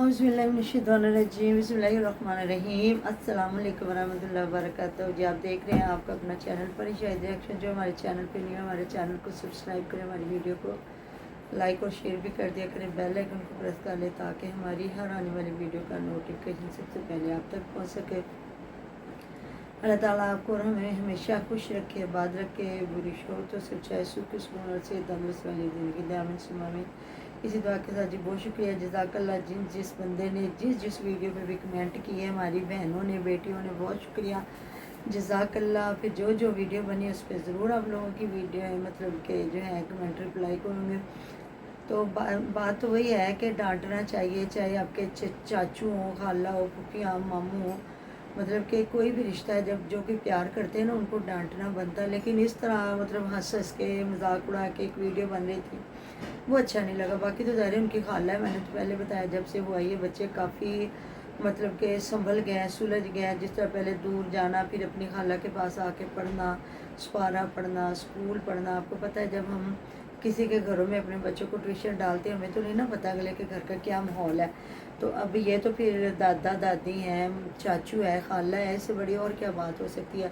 औज़ुबिल्लाहिमिनश्शैतानिर्रजीम बिस्मिल्लाहिर्रहमानिर्रहीम अस्सलाम वालेकुम वरहमतुल्लाहि वबरकातुहू। जी आप देख रहे हैं आपका अपना चैनल परिशाहिद रिएक्शन। जो हमारे चैनल पे नहीं है हमारे चैनल को सब्सक्राइब करें, हमारी वीडियो को लाइक और शेयर भी कर दिया करें, बेल आइकन को प्रेस कर लें ताकि हमारी हर आने वाली वीडियो का नोटिफिकेशन सबसे पहले आप तक पहुँच सके। अल्लाह ताला आपको और हमें हमेशा खुश रखे, आबाद रखे, बुरी शोहरतों से चाहे सुख सुकून और से तंदुरुस्त वाली ज़िंदगी दे, आमीन सुम्मा आमीन। इसी दुआ के साथ जी बहुत शुक्रिया जज़ाकल्लाह जिस बंदे ने जिस वीडियो पे भी कमेंट किए, हमारी बहनों ने बेटियों ने, बहुत शुक्रिया जज़ाकल्लाह। फिर जो वीडियो बनी उस पर ज़रूर आप लोगों की वीडियो मतलब के जो है कमेंट रिप्लाई करूँगे। तो बात तो वही है कि डांटना चाहिए, चाहे आपके चाचू हो, खाला हो, फूफियाँ, मामू हो, मतलब कि कोई भी रिश्ता है जब जो कि प्यार करते हैं ना उनको डांटना बनता है। लेकिन इस तरह मतलब हंस हंस के मजाक उड़ा के एक वीडियो बन रही थी, वो अच्छा नहीं लगा। बाकी तो ज़ाहिर उनकी खाला है, मैंने तो पहले बताया जब से वो आई है बच्चे काफ़ी मतलब कि संभल गए, सुलझ गए। जिस तरह पहले दूर जाना, फिर अपनी खाला के पास आके पढ़ना, सुपारा पढ़ना, स्कूल पढ़ना। आपको पता है जब हम किसी के घरों में अपने बच्चों को ट्यूशन डालते हैं हमें तो नहीं ना पता अगले के घर का क्या माहौल है। तो अब ये तो फिर दादा दादी हैं, चाचू है, खाला है, इससे बड़ी और क्या बात हो सकती है।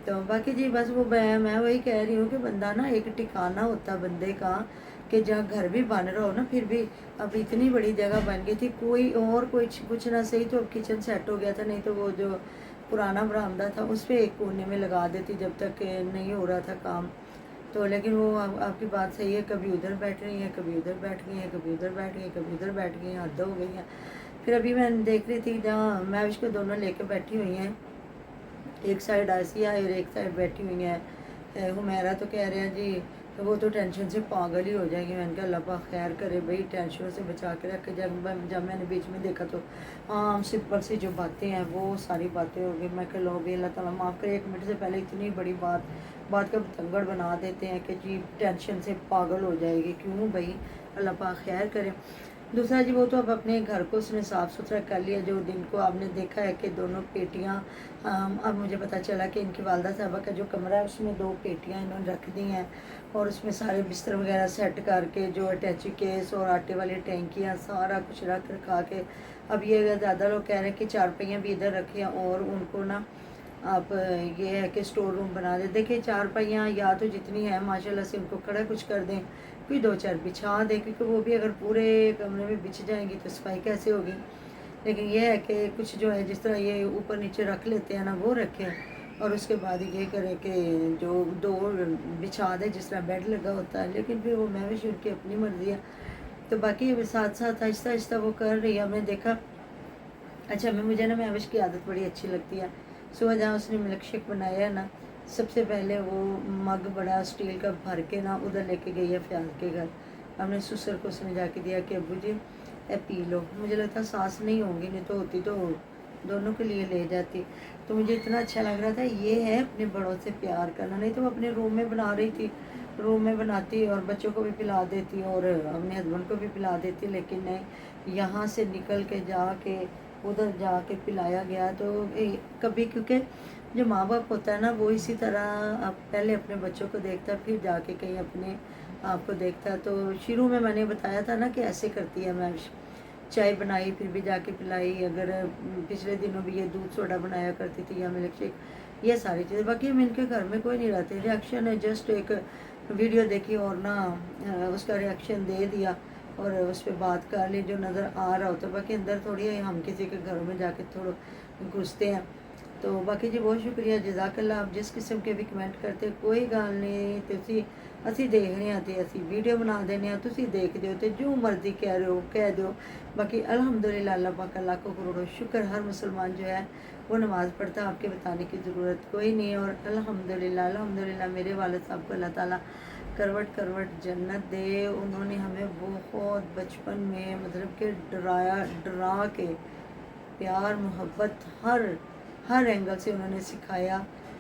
तो बाकी जी बस वो मैं वही कह रही हूँ कि बंदा ना एक ठिकाना होता बंदे का कि जहाँ घर भी बन रहा हो ना, फिर भी अब इतनी बड़ी जगह बन गई थी, कोई और कोई कुछ ना सही तो किचन सेट हो गया था, नहीं तो वो जो पुराना बरामदा था उस पर एक कोने में लगा देती जब तक नहीं हो रहा था काम। तो लेकिन वो आपकी बात सही है, कभी उधर बैठ रही हैं, कभी उधर बैठ गई हैं, कभी उधर बैठ गई, कभी उधर बैठ गई हैं, हद हो गई हैं। फिर अभी मैं देख रही थी जहाँ मैं उसको दोनों लेके बैठी हुई हैं, एक साइड आसिया और एक साइड बैठी हुई है हुमैरा। तो कह रहे हैं जी तो वो तो टेंशन से पागल ही हो जाएगी। मैंने कहा अल्लाह पाक खैर करे भाई, टेंशनों से बचा के रखे। जब मैंने बीच में देखा तो आम सिंपल सी जो बातें हैं वो सारी बातें हो गई। मैं कह लो भी अल्लाह ताला माफ़ करे, 1 मिनट से पहले इतनी बड़ी बात का बतंगड़ बना देते हैं कि जी टेंशन से पागल हो जाएगी। क्यों भाई, अल्लाह पाक खैर करे। दूसरा जी वो तो अब अपने घर को उसने साफ़ सुथरा कर लिया। जो दिन को आपने देखा है कि दोनों पेटियाँ, अब मुझे पता चला कि इनकी वालदा साहबा का जो कमरा है उसमें 2 पेटियाँ इन्होंने रख दी हैं और उसमें सारे बिस्तर वगैरह सेट करके जो अटैची केस और आटे वाली टैंकियाँ सारा कुछ रख रखा के, अब ये ज़्यादा लोग कह रहे हैं कि 4 पहियाँ भी इधर रखें और उनको ना आप ये है कि स्टोर रूम बना दें। देखिए 4 पहियाँ या तो जितनी है माशाल्लाह से उनको खड़ा कुछ कर दें, कोई 2-4 बिछा दें, क्योंकि वो भी अगर पूरे कमरे में बिछ जाएंगी तो सफाई कैसे होगी। लेकिन ये है कि कुछ जो है जिस तरह ये ऊपर नीचे रख लेते हैं ना वो रखें और उसके बाद ये करें कि जो 2 बिछा दें जिस तरह बेड लगा होता है। लेकिन फिर वो महविश उनकी अपनी मर्ज़ी है। तो बाकी साथ साथ आहिस्ता आहिस्ता वो कर रही है। हमने देखा अच्छा मुझे ना महविश की आदत बड़ी अच्छी लगती है। सुबह जहाँ उसने मिल्क शेक बनाया है ना, सबसे पहले वो मग बड़ा स्टील का भर के ना उधर लेके गई है फयाज के घर। हमने ससुर को उसने जाके दिया कि अबू जी पी लो। मुझे लगता सास नहीं होंगी, नहीं तो होती तो दोनों के लिए ले जाती। तो मुझे इतना अच्छा लग रहा था, ये है अपने बड़ों से प्यार करना। नहीं तो वो अपने रूम में बना रही थी, रूम में बनाती और बच्चों को भी पिला देती और अपने हस्बैंड को भी पिला देती। लेकिन नहीं, यहाँ से निकल के जाके उधर जाके पिलाया गया। तो कभी क्योंकि जो माँ बाप होता है ना वो इसी तरह आप पहले अपने बच्चों को देखता है फिर जाके कहीं अपने आप को देखता है। तो शुरू में मैंने बताया था ना कि ऐसे करती है, मैं चाय बनाई फिर भी जाके पिलाई। अगर पिछले दिनों भी ये दूध सोडा बनाया करती थी या मिल्क शेक, ये सारी चीज़ें। बाकी हम इनके घर में कोई नहीं रहते, रिएक्शन है जस्ट एक वीडियो देखी और ना उसका रिएक्शन दे दिया और उस पर बात कर ली जो नज़र आ रहा होता है। बाकी अंदर थोड़ी है हम किसी के घरों में जाके थोड़ा घुसते हैं। तो बाकी जी बहुत शुक्रिया जज़ाकल्लाह। आप जिस किस्म के भी कमेंट करते कोई गल नहीं, तुसी असी देखने हैं तो असी वीडियो बना देने, तुसी देख दो तो जो मर्जी कह रहे हो कह दो। बाकी अल्हम्दुलिल्लाह अल्लाह पाक लाखों करोड़ों शुक्र, हर मुसलमान जो है वो नमाज़ पढ़ता है, आपके बताने की ज़रूरत कोई नहीं है। और अल्हम्दुलिल्लाह अल्हम्दुलिल्लाह मेरे वालिद साहब को अल्लाह ताला करवट करवट जन्नत दे। उन्होंने हमें बहुत बचपन में मतलब कि डरा के प्यार मोहब्बत हर एंगल से उन्होंने सिखाया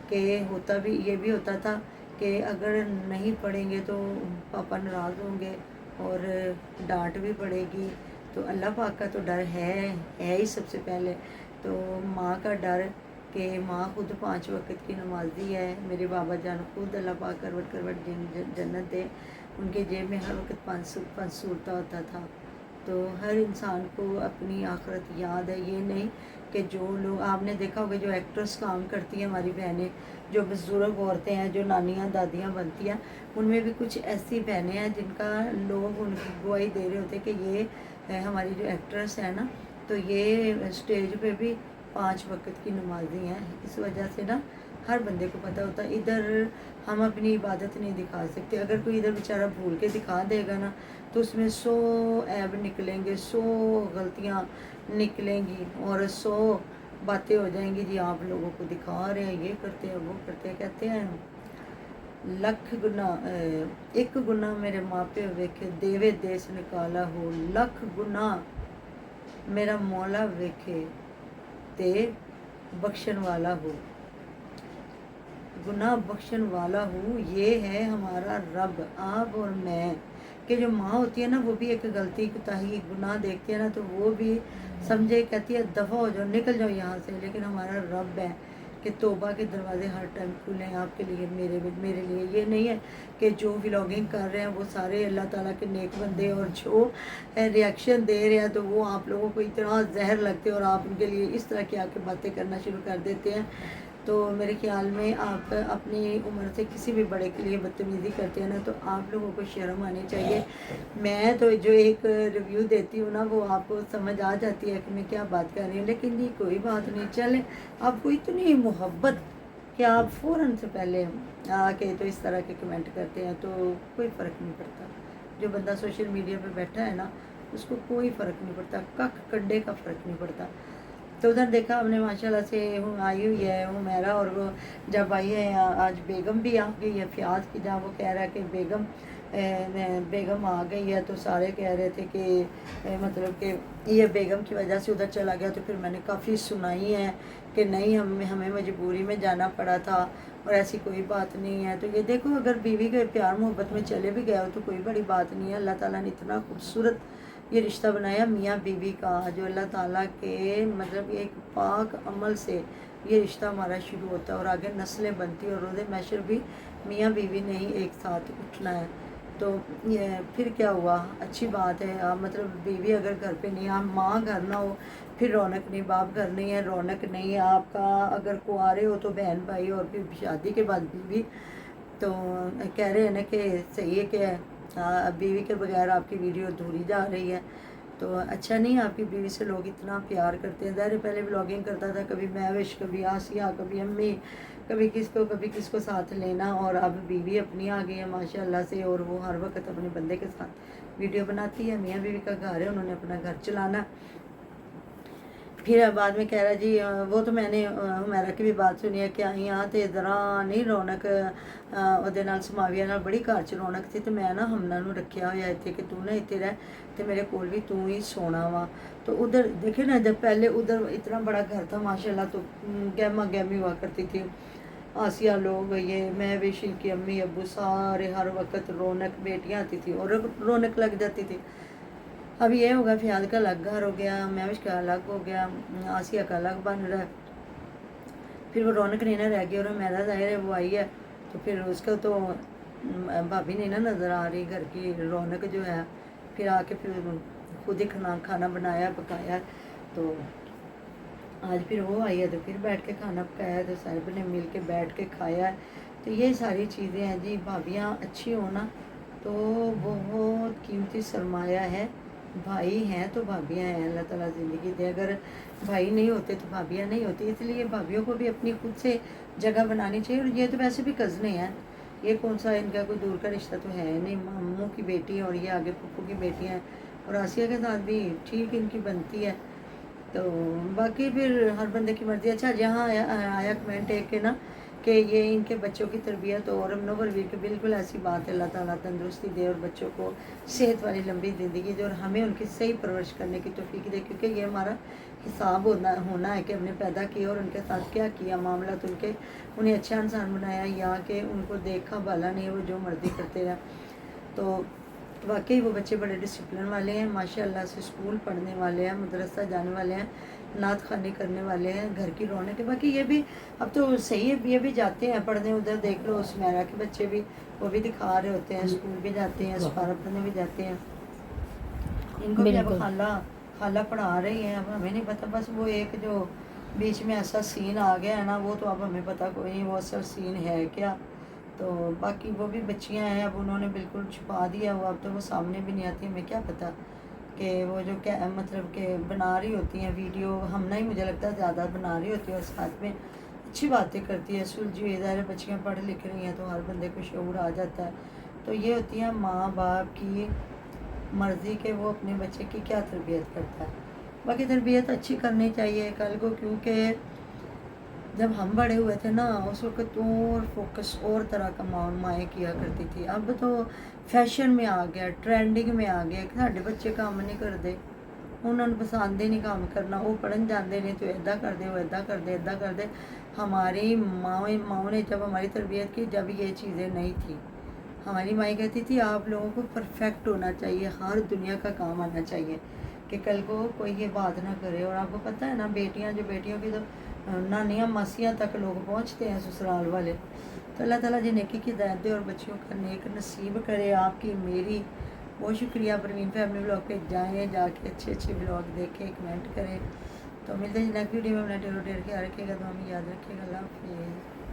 कि होता भी ये भी होता था कि अगर नहीं पढ़ेंगे तो पापा नाराज़ होंगे और डांट भी पड़ेगी। तो अल्लाह पाक का तो डर है ही सबसे पहले। तो माँ का डर कि माँ खुद 5 वक्त की नमाजी है। मेरे बाबा जान खुद अल्लाह पाक करवट करवट जन्नत दे, उनके जेब में हर वक्त 5 सूरता होता था تو ہر انسان کو اپنی آخرت یاد ہے، یہ نہیں کہ جو لوگ آپ نے دیکھا ہوگا جو ایکٹرس کام کرتی ہیں ہماری بہنیں، جو بزرگ عورتیں ہیں جو نانیاں دادیاں بنتی ہیں، ان میں بھی کچھ ایسی بہنیں ہیں جن کا لوگ ان کی گواہی دے رہے ہوتے ہیں کہ یہ ہماری جو ایکٹریس ہے نا، تو یہ اسٹیج پہ بھی 5 وقت کی نمازی ہیں۔ اس وجہ سے نا ہر بندے کو پتہ ہوتا ہے ادھر ہم اپنی عبادت نہیں دکھا سکتے، اگر کوئی ادھر بیچارہ بھول کے دکھا دے گا نا تو اس میں 100 عیب نکلیں گے، 100 غلطیاں نکلیں گی اور 100 باتیں ہو جائیں گی، جی آپ لوگوں کو دکھا رہے ہیں، یہ کرتے ہیں وہ کرتے ہیں۔ کہتے ہیں لکھ گناہ ایک گناہ میرے ماپے ویکھے دیوے دیس نکالا ہو، لکھ گناہ میرا مولا ویکھے تے بخشن والا ہو، گناہ بخشن والا ہو، یہ ہے ہمارا رب۔ آپ اور میں کہ جو ماں ہوتی ہے نا وہ بھی ایک غلطی کوتاہی گناہ دیکھتی ہے نا تو وہ بھی سمجھے، کہتی ہے دفع ہو جاؤ، نکل جاؤ یہاں سے، لیکن ہمارا رب ہے کہ توبہ کے دروازے ہر ٹائم کھلے ہیں آپ کے لیے، میرے لیے۔ یہ نہیں ہے کہ جو ولاگنگ کر رہے ہیں وہ سارے اللہ تعالیٰ کے نیک بندے، اور جو ریئیکشن دے رہے ہیں تو وہ آپ لوگوں کو اتنا زہر لگتے ہیں اور آپ ان کے لیے اس طرح کی آ کے باتیں کرنا شروع کر دیتے ہیں۔ تو میرے خیال میں آپ اپنی عمر سے کسی بھی بڑے کے لیے بدتمیزی کرتے ہیں نا تو آپ لوگوں کو شرم آنی چاہیے۔ میں تو جو ایک ریویو دیتی ہوں نا وہ آپ کو سمجھ آ جاتی ہے کہ میں کیا بات کر رہی ہوں، لیکن جی کوئی بات نہیں، چلیں آپ کو اتنی محبت کہ آپ فوراً سے پہلے آ کے تو اس طرح کے کمنٹ کرتے ہیں تو کوئی فرق نہیں پڑتا۔ جو بندہ سوشل میڈیا پہ بیٹھا ہے نا اس کو کوئی فرق نہیں پڑتا، کک کنڈے کا فرق نہیں پڑتا۔ تو ادھر دیکھا ہم نے ماشاءاللہ سے آئی ہوئی ہے حمیرہ، اور وہ جب آئی ہے آج بیگم بھی آ گئی ہے فیاض کی، جہاں وہ کہہ رہا ہے کہ بیگم آ گئی ہے، تو سارے کہہ رہے تھے کہ مطلب کہ یہ بیگم کی وجہ سے ادھر چلا گیا، تو پھر میں نے کافی سنائی ہے کہ نہیں ہمیں مجبوری میں جانا پڑا تھا اور ایسی کوئی بات نہیں ہے۔ تو یہ دیکھو اگر بیوی کے پیار محبت میں چلے بھی گئے ہو تو کوئی بڑی بات نہیں ہے، اللہ تعالیٰ نے اتنا خوبصورت یہ رشتہ بنایا میاں بیوی کا، جو اللہ تعالیٰ کے مطلب ایک پاک عمل سے یہ رشتہ ہمارا شروع ہوتا ہے اور آگے نسلیں بنتی ہیں، اور روز محشر بھی میاں بیوی نے ہی ایک ساتھ اٹھنا ہے۔ تو یہ پھر کیا ہوا، اچھی بات ہے، مطلب بیوی اگر گھر پہ نہیں، آپ ماں گھر نہ ہو پھر رونق نہیں، باپ گھر نہیں ہے رونق نہیں ہے آپ کا، اگر کنوارے ہو تو بہن بھائی، اور پھر شادی کے بعد بیوی۔ تو کہہ رہے ہیں نا کہ صحیح ہے کہ بیوی کے بغیر آپ کی ویڈیو ادھوری جا رہی ہے، تو اچھا نہیں، آپ کی بیوی سے لوگ اتنا پیار کرتے ہیں۔ ظاہر پہلے بلاگنگ کرتا تھا، کبھی مہوش، کبھی آسیہ، کبھی امی، کبھی کس کو ساتھ لینا، اور اب بیوی اپنی آ گئی ہے ماشاءاللہ سے، اور وہ ہر وقت اپنے بندے کے ساتھ ویڈیو بناتی ہے۔ میاں بیوی کا گھر ہے، انہوں نے اپنا گھر چلانا۔ پھر بعد میں کہہ رہا جی وہ تو میں نے حمیرہ کی بھی بات سنی ہے کہ یہاں تے ذرا نہیں رونق ਉਹਦੇ ਨਾਲ ਸਮਾਵੀਆ ਨਾਲ ਬੜੀ ਘਰ 'ਚ ਰੌਣਕ ਸੀ, ਤੇ ਮੈਂ ਨਾ ਹਮਨਾ ਨੂੰ ਰੱਖਿਆ ਹੋਇਆ ਇੱਥੇ ਕਿ ਤੂੰ ਨਾ ਇੱਥੇ ਰਹਿ ਤੇ मेरे कोल भी तू ही सोना वा। तो उधर देखे ना, जब पहले उधर इतना बड़ा घर था माशाल्लाह, तो गहमा गहमी हुआ करती थी। आसिया लोग, ये मैं विश की अम्मी अब्बू सारे हर वक्त रौनक, बेटियाँ आती थी और रौनक लग जाती थी। अब ये होगा फियाज का अलग घर हो गया, महविश का अलग हो गया, आसिया का अलग बन रहा है, फिर वो रौनक नहीं ना रह गई। और मेरा ज़ाहिर है वो आई है तो फिर उसका तो भाभी नहीं ना नज़र आ रही घर की रौनक जो है। फिर आके फिर खुद ही खाना बनाया पकाया, तो आज फिर वो आई है तो फिर बैठ के खाना पकाया, तो साहिब ने मिल के बैठ के खाया। तो ये सारी चीज़ें हैं जी। भाभियाँ अच्छी होना तो बहुत कीमती सरमाया है। भाई हैं तो भाभियाँ हैं, अल्लाह ताला ज़िंदगी दे। अगर भाई नहीं होते तो भाभियाँ नहीं होती, इसलिए भाभियों को भी अपनी खुद से जगह बनानी चाहिए। और ये तो वैसे भी कज़ने हैं, ये कौन सा इनका कोई दूर का रिश्ता तो है नहीं, मामू की बेटी और ये आगे पप्पू की बेटी हैं, और आसिया के साथ भी ठीक इनकी बनती है। तो बाकी फिर हर बंदे की मर्ज़ी। अच्छा, जहाँ आया कमेंट एक के ना कि ये इनके बच्चों की तरबियत और मुनव्वर वीर की, बिल्कुल ऐसी बात है। अल्लाह ताला तंदुरुस्ती दे और बच्चों को सेहत वाली लंबी ज़िंदगी दे, और हमें उनकी सही परवरिश करने की तौफीक दे, क्योंकि ये हमारा हिसाब होना है कि हमने पैदा किया और उनके साथ क्या किया मामला, तो उन्हें अच्छा इंसान बनाया या कि उनको देखा भाला नहीं, वो जो मर्ज़ी करते रहे। तो वाकई वो बच्चे बड़े डिसिप्लिन वाले हैं माशाल्लाह से, स्कूल पढ़ने वाले हैं, मदरसा जाने वाले हैं, नात खानी करने वाले हैं, घर की रौनक है। बाकी ये भी अब तो सही है, ये भी जाते हैं पढ़ने, उधर देख लो सुमेरा के बच्चे भी, वो भी दिखा रहे होते हैं, स्कूल भी जाते हैं, सफारा पढ़ने भी जाते हैं। इनको भी अब बिल्कुल। खाला खाला पढ़ा रही हैं, अब हमें नहीं पता, बस वो एक जो बीच में ऐसा सीन आ गया है ना, वो तो अब हमें पता कोई नहीं वो असल सीन है क्या। तो बाकी वो भी बच्चियां हैं, अब उन्होंने बिल्कुल छुपा दिया, वो अब तो वो सामने भी नहीं आती, हमें क्या पता कि वो जो क्या मतलब कि बना रही होती हैं वीडियो, हम नहीं, मुझे लगता है ज़्यादा बना रही होती है और साथ में अच्छी बातें करती है, सुलझी हुई, ज़ाहिर है बच्चियाँ पढ़ लिख रही हैं तो हर बंदे को शऊर आ जाता है। तो ये होती है माँ बाप की मर्ज़ी के वो अपने बच्चे की क्या तरबियत करता है। बाकी तरबियत अच्छी करनी चाहिए कल को, क्योंकि जब हम बड़े हुए थे ना उस वक्त और फोकस और तरह का माएँ किया करती थी। अब तो फैशन में आ गया, ट्रेंडिंग में आ गया कि साढ़े बच्चे काम नहीं करते, उन्होंने पसंद ही नहीं काम करना, वो पढ़न जाते नहीं तो इदा कर दे, वो इदा कर दे, इदा कर दे। हमारी माओ ने जब हमारी तरबियत की, जब ये चीज़ें नहीं थी, हमारी माई कहती थी आप लोगों को परफेक्ट होना चाहिए, हर दुनिया का काम आना चाहिए कि कल को कोई ये बात ना करे। और आपको पता है ना, बेटियां जो बेटियों की तो नानियाँ मासियाँ तक लोग पहुंचते हैं ससुराल वाले। तो अल्लाह ताला जी नेकी की हिदायत दे और बच्चियों का नेक नसीब करे, आपकी मेरी। बहुत शुक्रिया। परवीन फैमिली ब्लॉग पे जाएँ, जाके अच्छे अच्छे ब्लॉग देखें, कमेंट करें। तो मिलते हैं नेक्स्ट वीडियो में। अपना ढेरों ढेर ख्याल रखिएगा, तो हमें याद रखिएगा। अल्लाह हाफिज़।